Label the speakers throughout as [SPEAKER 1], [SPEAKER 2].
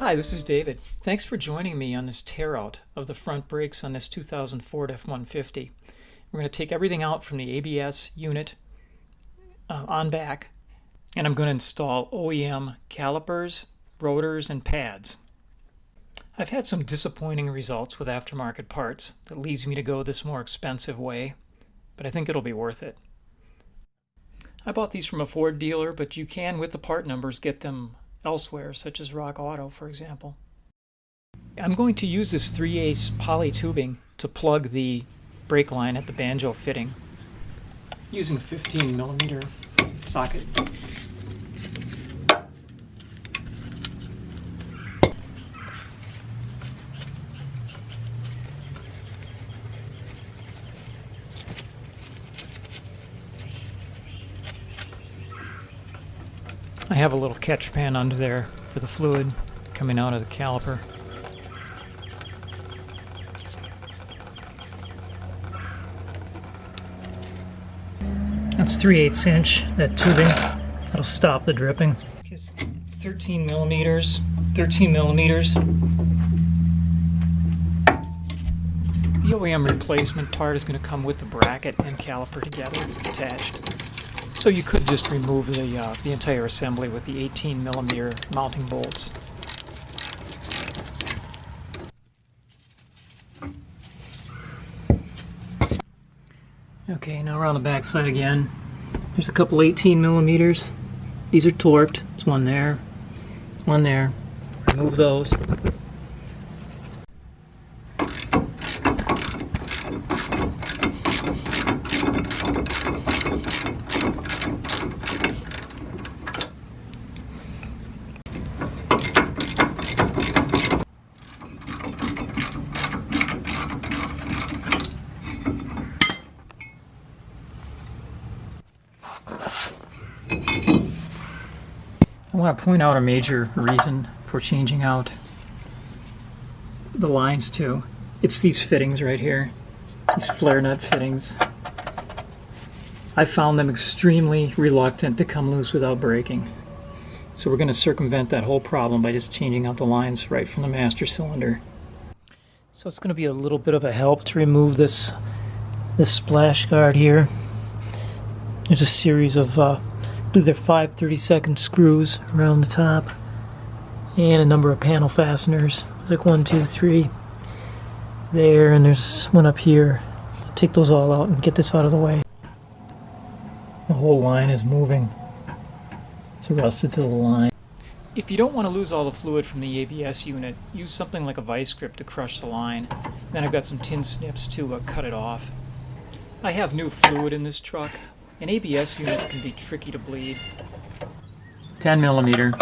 [SPEAKER 1] Hi, this is David. Thanks for joining me on this tear out of the front brakes on this 2000 Ford F150. We're going to take everything out from the ABS unit on back, and I'm going to install OEM calipers, rotors, and pads. I've had some disappointing results with aftermarket parts that leads me to go this more expensive way, but I think it'll be worth it. I bought these from a Ford dealer, but you can, with the part numbers, get them elsewhere, such as Rock Auto, for example. I'm going to use this 3/8 poly tubing to plug the brake line at the banjo fitting using a 15mm socket. I have a little catch pan under there for the fluid coming out of the caliper. That's 3/8 inch, that tubing. That'll stop the dripping. Just 13 millimeters. The OEM replacement part is going to come with the bracket and caliper together, attached. So you could just remove the entire assembly with the 18mm mounting bolts. Okay, now we're on the back side again. There's a couple 18mm. These are torqued. There's one there, one there. Remove those. I want to point out a major reason for changing out the lines too. It's these fittings right here, these flare nut fittings. I found them extremely reluctant to come loose without breaking. So we're going to circumvent that whole problem by just changing out the lines right from the master cylinder. So it's going to be a little bit of a help to remove this splash guard here. There's a series of I believe they're 5 32nd screws around the top, and a number of panel fasteners, like 1, 2, 3 there, and there's one up here. I'll take those all out and get this out of the way. The whole line is moving. It's rusted to the line. If you don't want to lose all the fluid from the ABS unit, use something like a vice grip to crush the line. Then I've got some tin snips to cut it off. I have new fluid in this truck, and ABS units can be tricky to bleed. 10mm.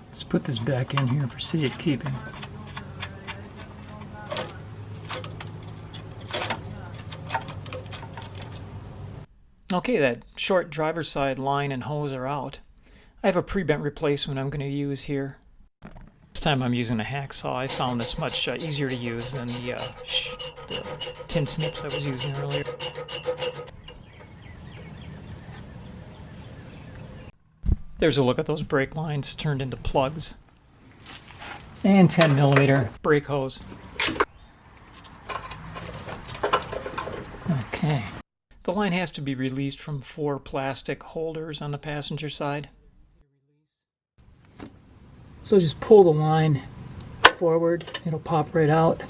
[SPEAKER 1] Let's put this back in here for safekeeping. Okay, that short driver's side line and hose are out. I have a pre-bent replacement I'm going to use here. This time I'm using a hacksaw. I found this much easier to use than the tin snips I was using earlier. There's a look at those brake lines turned into plugs. And 10mm brake hose. Okay. The line has to be released from 4 plastic holders on the passenger side. So just pull the line forward, it'll pop right out.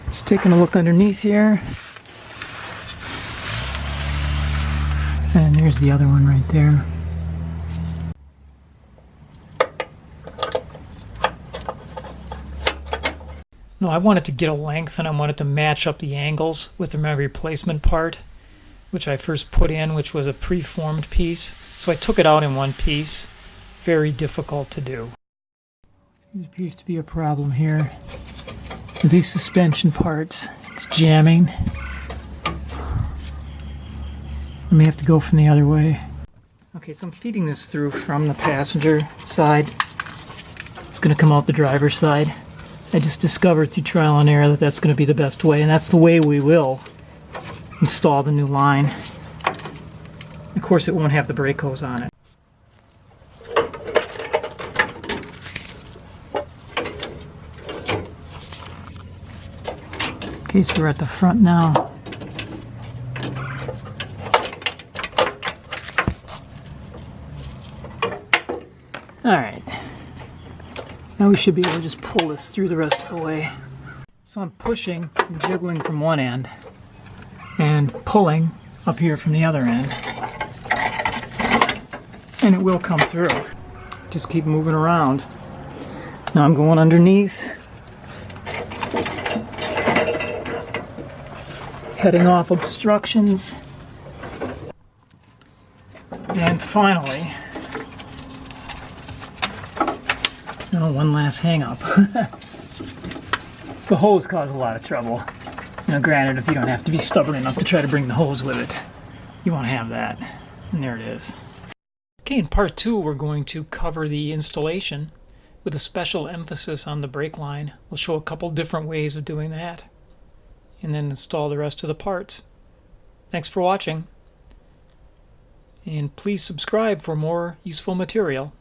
[SPEAKER 1] Just taking a look underneath here. And there's the other one right there. No, I wanted to get a length, and I wanted to match up the angles with my replacement part, which I first put in, which was a preformed piece. So I took it out in one piece. Very difficult to do. There appears to be a problem here with these suspension parts. It's jamming. I may have to go from the other way. Okay, so I'm feeding this through from the passenger side. It's going to come out the driver's side. I just discovered through trial and error that that's going to be the best way, and that's the way we will install the new line. Of course, it won't have the brake hose on it. Okay, so we're at the front now. Alright, now we should be able to just pull this through the rest of the way. So I'm pushing and jiggling from one end and pulling up here from the other end, and it will come through. Just keep moving around. Now I'm going underneath, heading off obstructions, and finally, one last hang up. The hose caused a lot of trouble. Granted, if you don't have to be stubborn enough to try to bring the hose with it, you won't have that. And there it is. Okay, in part 2, we're going to cover the installation with a special emphasis on the brake line. We'll show a couple different ways of doing that, and then install the rest of the parts. Thanks for watching, and please subscribe for more useful material.